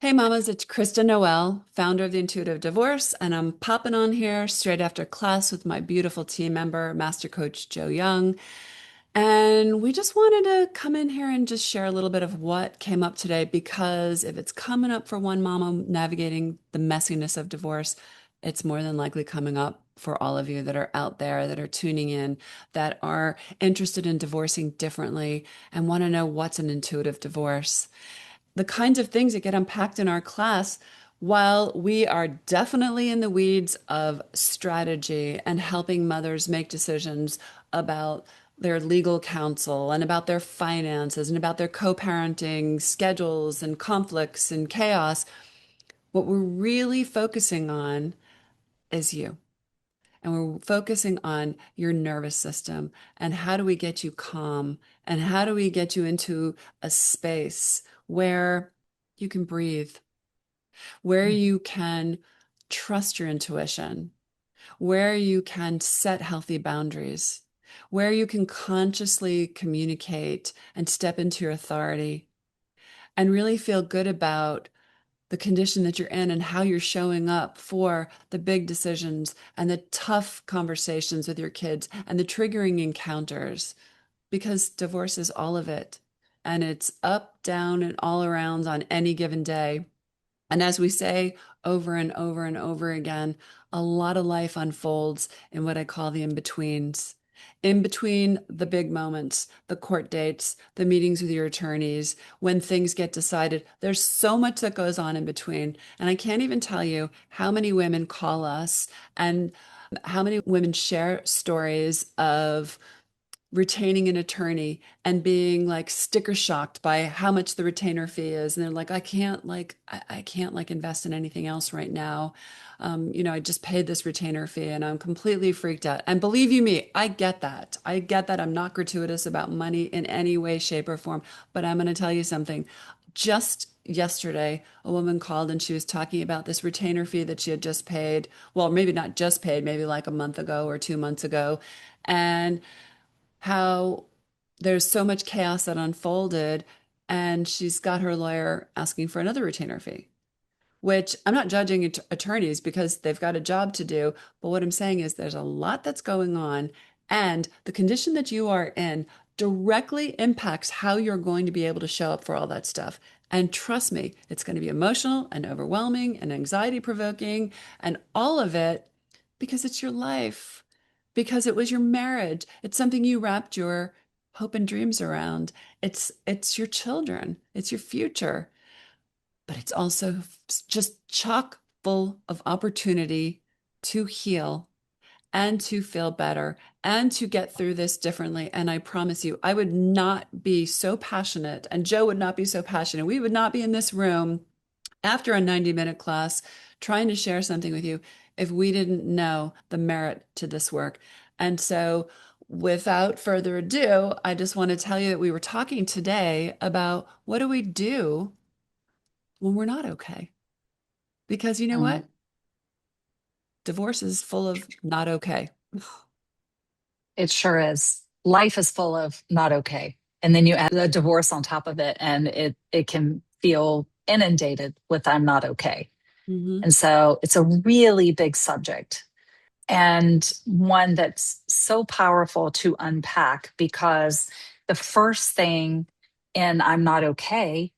Hey mamas, it's Kristen Noel, founder of the Intuitive Divorce, and I'm popping on here straight after class with my beautiful team member, Master Coach Joe Young. And we just wanted to come in here and just share a little bit of what came up today because if it's coming up for one mama navigating the messiness of divorce, it's more than likely coming up for all of you that are out there that are tuning in, that are interested in divorcing differently and want to know what's an intuitive divorce. The kinds of things that get unpacked in our class, while we are definitely in the weeds of strategy and helping mothers make decisions about their legal counsel and about their finances and about their co-parenting schedules and conflicts and chaos, what we're really focusing on is you. And we're focusing on your nervous system and how do we get you calm and how do we get you into a space where you can breathe, where you can trust your intuition, where you can set healthy boundaries, where you can consciously communicate and step into your authority and really feel good about the condition that you're in and how you're showing up for the big decisions and the tough conversations with your kids and the triggering encounters, because divorce is all of it. And it's up, down, and all around on any given day. And as we say over and over and over again, a lot of life unfolds in what I call the in-betweens. In between the big moments, the court dates, the meetings with your attorneys, when things get decided, there's so much that goes on in between. And I can't even tell you how many women call us and how many women share stories of retaining an attorney and being like sticker shocked by how much the retainer fee is. And they're like, I can't like invest in anything else right now. I just paid this retainer fee and I'm completely freaked out. And believe you me, I get that. I get that. I'm not gratuitous about money in any way, shape, or form. But I'm going to tell you something. Just yesterday, a woman called and she was talking about this retainer fee that she had just paid. Well, maybe not just paid, maybe like a month ago or 2 months ago. And how there's so much chaos that unfolded, and she's got her lawyer asking for another retainer fee, which I'm not judging attorneys because they've got a job to do. But what I'm saying is there's a lot that's going on, and the condition that you are in directly impacts how you're going to be able to show up for all that stuff. And trust me, it's going to be emotional and overwhelming and anxiety provoking and all of it because it's your life, because it was your marriage. It's something you wrapped your hope and dreams around. It's your children. It's your future, but it's also just chock full of opportunity to heal and to feel better and to get through this differently. And I promise you, I would not be so passionate, and Joe would not be so passionate. We would not be in this room after a 90-minute class trying to share something with you if we didn't know the merit to this work. And so, without further ado, I just want to tell you that we were talking today about what do we do when we're not okay? Because you know Mm, what? Divorce is full of not okay. it sure is. Life is full of not okay. And then you add a divorce on top of it, and it can feel inundated with I'm not okay. Hmm. And so it's a really big subject and one that's so powerful to unpack because the first thing in I'm not okay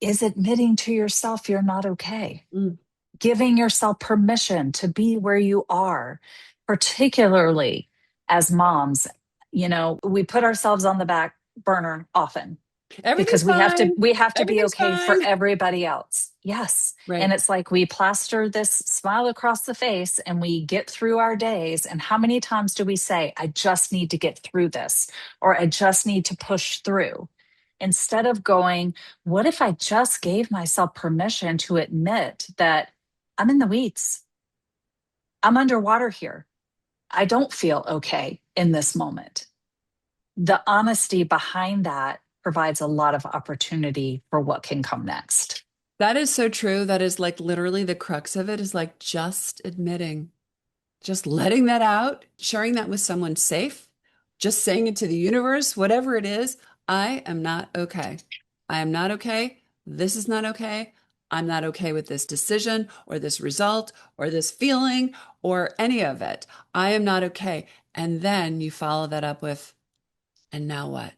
is admitting to yourself you're not okay, Mm. giving yourself permission to be where you are, particularly as moms. We put ourselves on the back burner often Everything's because we have to fine. we have to be Everything's okay for fine. everybody else. Yes. And Right. it's like we plaster this smile across the face and we get through our days, and how many times do we say I just need to get through this, or I just need to push through, instead of going, what if I just gave myself permission to admit that I'm in the weeds, I'm underwater here, I don't feel okay in this moment. The honesty behind that provides a lot of opportunity for what can come next. That is so true. That is like literally the crux of it is like just admitting, just letting that out, sharing that with someone safe, just saying it to the universe, whatever it is. I am not okay. I am not okay. This is not okay. I'm not okay with this decision or this result or this feeling or any of it. I am not okay. And then you follow that up with, and now what?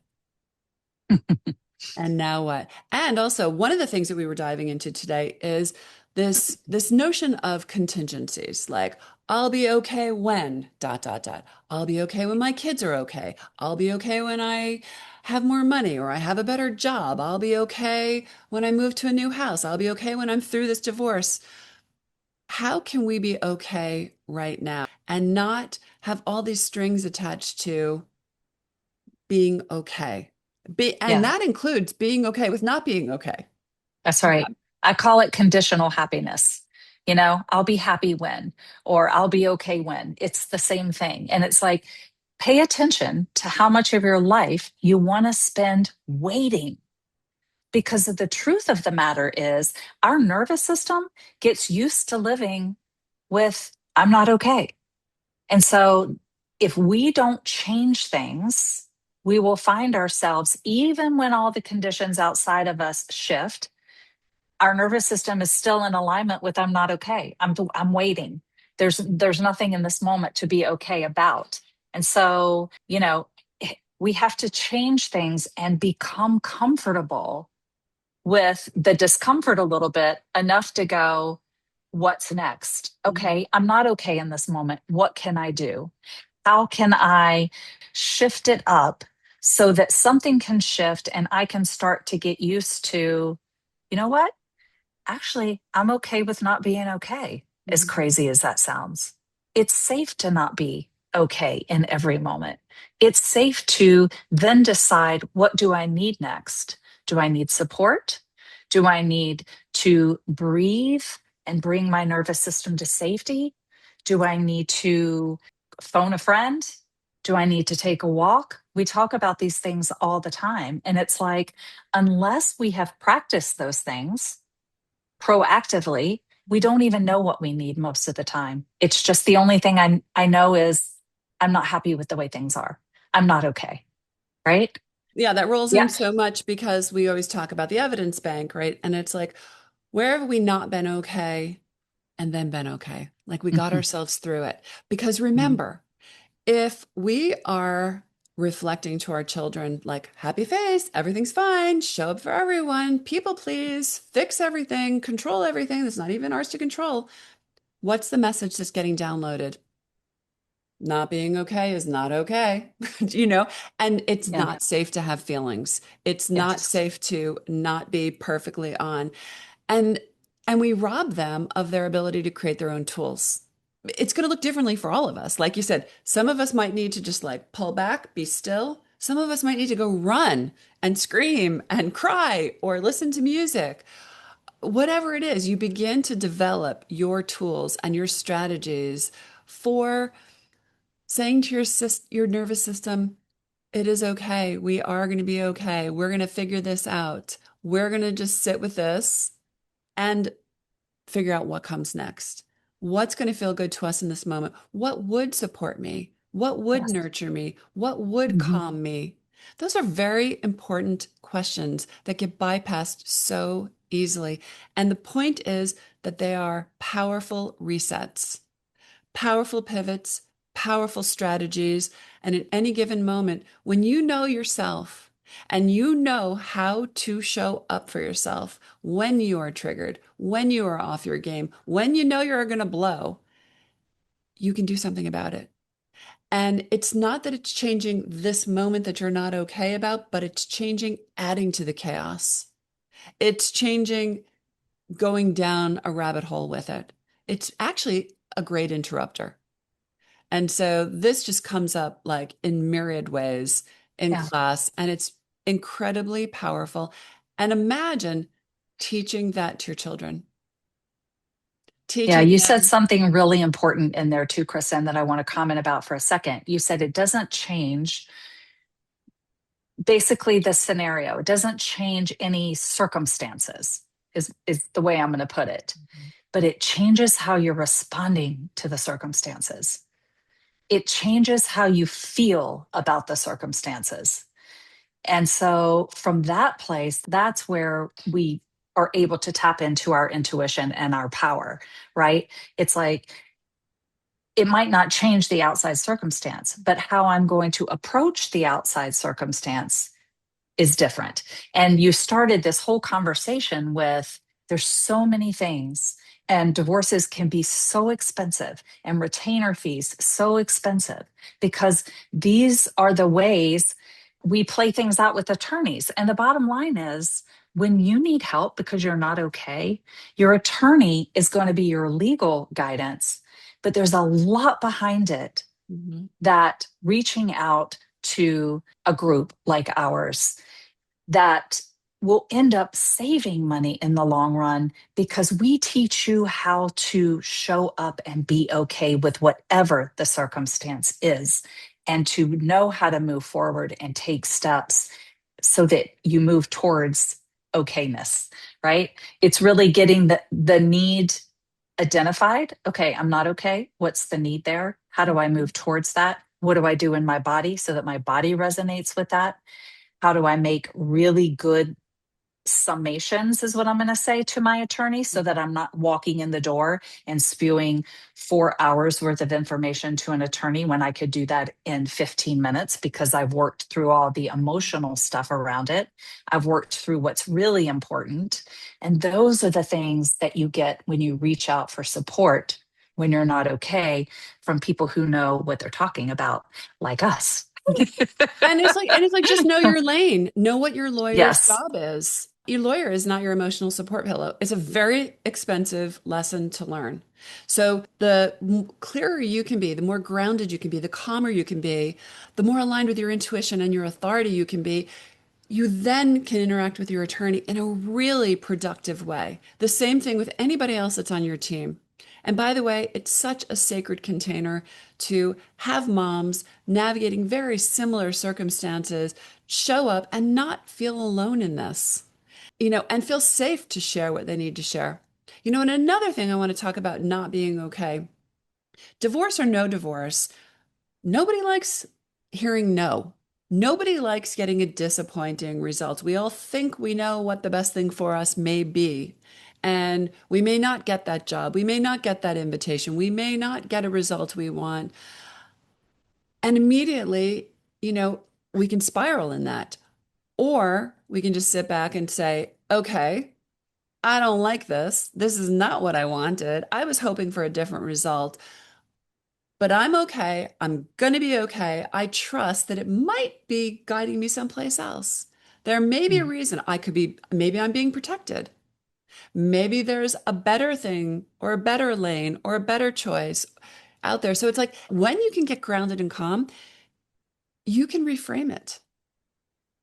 And now what? And also, one of the things that we were diving into today is this notion of contingencies, like I'll be okay when dot dot dot. I'll be okay when my kids are okay. I'll be okay when I have more money or I have a better job. I'll be okay when I move to a new house. I'll be okay when I'm through this divorce. How can we be okay right now and not have all these strings attached to being okay? And Yeah, that includes being okay with not being okay. that's right. I call it conditional happiness. I'll be happy when, or I'll be okay when. It's the same thing. And it's like, pay attention to how much of your life you want to spend waiting. Because the truth of the matter is, our nervous system gets used to living with, I'm not okay. And so, if we don't change things, we will find ourselves, even when all the conditions outside of us shift, our nervous system is still in alignment with, I'm not okay. I'm waiting. There's nothing in this moment to be okay about. And so, we have to change things and become comfortable with the discomfort a little bit, enough to go, what's next? Mhm. Okay, I'm not okay in this moment. What can I do? How can I shift it up so that something can shift and I can start to get used to, you know what? Actually, I'm okay with not being okay, as Mhm. crazy as that sounds. It's safe to not be okay in every moment. It's safe to then decide, what do I need next? Do I need support? Do I need to breathe and bring my nervous system to safety? Do I need to phone a friend? Do I need to take a walk? We talk about these things all the time. And it's like, unless we have practiced those things proactively, we don't even know what we need most of the time. It's just, the only thing I know is, I'm not happy with the way things are. I'm not okay. Right? Yeah, that rolls in Yeah. so much because we always talk about the evidence bank, right? And it's like, where have we not been okay and then been okay? Like we got Mhm. ourselves through it. Because Mhm. remember, if we are reflecting to our children, like happy face, everything's fine, show up for everyone, people please, fix everything, control everything that's not even ours to control, what's the message that's getting downloaded? Not being okay is not okay, you know, and it's Yeah. not safe to have feelings. It's not Yes. safe to not be perfectly on. And we rob them of their ability to create their own tools. It's going to look differently for all of us. Like you said, some of us might need to just like pull back, be still. Some of us might need to go run and scream and cry or listen to music. Whatever it is, you begin to develop your tools and your strategies for saying to your nervous system, it is okay. We are going to be okay. We're going to figure this out. We're going to just sit with this and figure out what comes next. What's going to feel good to us in this moment? What would support me? What would Yes. nurture me? What would Mhm. calm me? Those are very important questions that get bypassed so easily. And the point is that they are powerful resets, powerful pivots, powerful strategies. And at any given moment, when you know yourself and you know how to show up for yourself when you are triggered, when you are off your game, when you know you're going to blow, you can do something about it. And it's not that it's changing this moment that you're not okay about, but it's changing, adding to the chaos. It's changing, going down a rabbit hole with it. It's actually a great interrupter. And so this just comes up like in myriad ways in Yeah. class, and it's incredibly powerful. And imagine teaching that to your children, Yeah. teaching You said them. something really important in there too, Kristen, that I want to comment about for a second. You said it doesn't change basically the scenario. It doesn't change any circumstances, is the way I'm going to put it. But it changes how you're responding to the circumstances. It changes how you feel about the circumstances. And so from that place, that's where we are able to tap into our intuition and our power, right? It's like it might not change the outside circumstance, but how I'm going to approach the outside circumstance is different. And you started this whole conversation with there's so many things, and divorces can be so expensive, and retainer fees so expensive because these are the ways we play things out with attorneys. And the bottom line is, when you need help because you're not okay, your attorney is going to be your legal guidance, but there's a lot behind it Mhm. that reaching out to a group like ours that will end up saving money in the long run because we teach you how to show up and be okay with whatever the circumstance is, and to know how to move forward and take steps so that you move towards okayness, right? It's really getting the need identified. Okay, I'm not okay. What's the need there? How do I Mhm. move towards that? What do I do in my body so that my body resonates with that? How do I make really good summations, is what I'm going to say to my attorney, so that I'm not walking in the door and spewing 4 hours worth of information to an attorney when I could do that in 15 minutes because I've worked through all the emotional stuff around it. I've worked through what's really important. And those are the things that you get when you reach out for support when you're not okay, from people who know what they're talking about, like us. And it's like just know your lane. Know what your lawyer's Yes. job is. Your lawyer is not your emotional support pillow. It's a very expensive lesson to learn. So the clearer you can be, the more grounded you can be, the calmer you can be, the more aligned with your intuition and your authority you can be, you then can interact with your attorney in a really productive way. The same thing with anybody else that's on your team. And by the way, it's such a sacred container to have moms navigating very similar circumstances show up and not feel alone in this, and feel safe to share what they need to share. And another thing I want to talk about not being okay, divorce or no divorce, nobody likes hearing no. Nobody likes getting a disappointing result. We all think we know what the best thing for us may be. And we may not get that job. We may not get that invitation. We may not get a result we want. And immediately, you know, we can spiral in that. Or we can just sit back and say, okay, I don't like this. This is not what I wanted. I was hoping for a different result. But I'm okay. I'm going to be okay. I trust that it might be guiding me someplace else. There may be a Mhm. reason maybe I'm being protected. Maybe there's a better thing or a better lane or a better choice out there. So it's like when you can get grounded and calm, you can reframe it.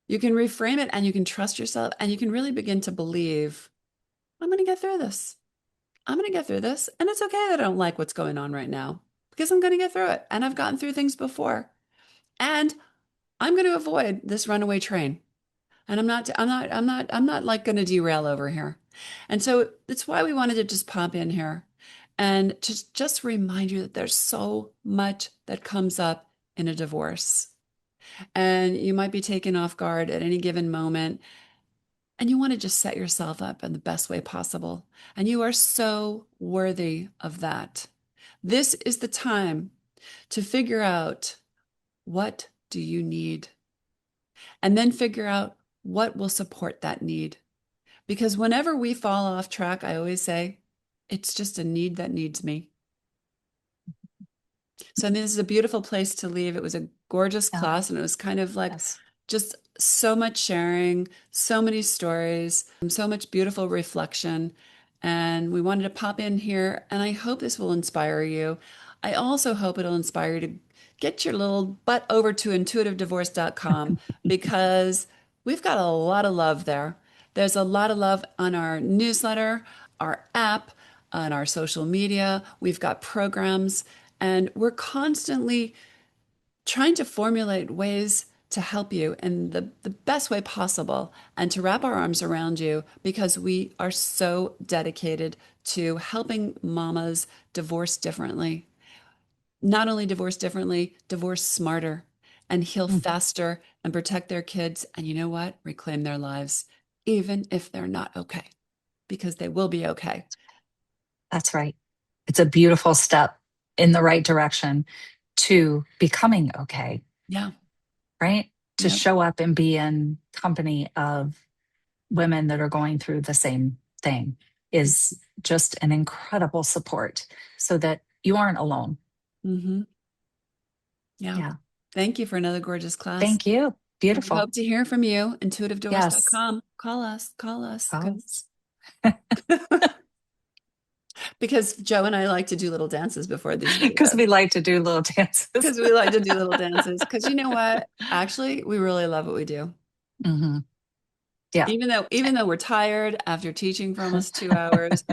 You can reframe it and you can trust yourself and you can really begin to believe, I'm going to get through this. I'm going to get through this. And it's okay that I don't like what's going on right now because I'm going to get through it. And I've gotten through things before. And I'm going to avoid this runaway train. And I'm not like going to derail over here. And so that's why we wanted to just pop in here and just remind you that there's so much that comes up in a divorce. And you might be taken off guard at any given moment. And you want to just set yourself up in the best way possible. And you are so worthy of that. This is the time to figure out, what do you need? And then figure out what will support that need. Because whenever we fall off track, I always say, it's just a need that needs me. So I mean, this is a beautiful place to leave. It was a gorgeous Yeah. class, and it was kind of like Yes. just so much sharing, so many stories, so much beautiful reflection. And we wanted to pop in here, and I hope this will inspire you. I also hope it'll inspire you to get your little butt over to intuitivedivorce.com because we've got a lot of love there. There's a lot of love on our newsletter, our app, on our social media. We've got programs, and we're constantly trying to formulate ways to help you in the best way possible and to wrap our arms around you because we are so dedicated to helping mamas divorce differently. Not only divorce differently, divorce smarter and heal Mhm. faster and protect their kids. And you know what? Reclaim their lives, even if they're not okay. because they will be okay. That's right. It's a beautiful step in the right direction to becoming okay, Yeah. right? To Yep. show up and be in company of women that are going through the same thing is just an incredible support so that you aren't alone. Mm-hmm. Yeah. Yeah. Thank you for another gorgeous class. Thank you. And we Beautiful. hope to hear from you. Yes. Intuitivedivorce.com. Call us, Oh, because Joe and I like to do little dances before these because videos. we like to do little dances. Because we like to do little dances. Because you know what? Actually, we really love what we do. Hmm. Yeah. Even though we're tired after teaching for almost 2 hours,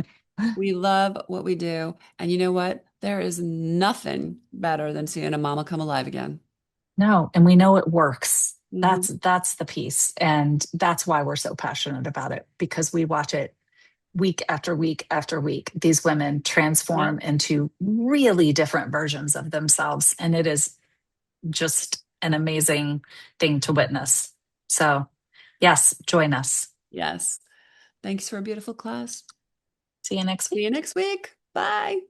we love what we do. And you know what? There is nothing better than seeing a mama come alive again. No, and we know it works. Hmm. That's the piece. And that's why we're so passionate about it because we watch it week after week after week. These women Yeah. transform into really different versions of themselves. And it is just an amazing thing to witness. So, yes, join us. Yes. Thanks for a beautiful class. See you next See you week. next week. Bye.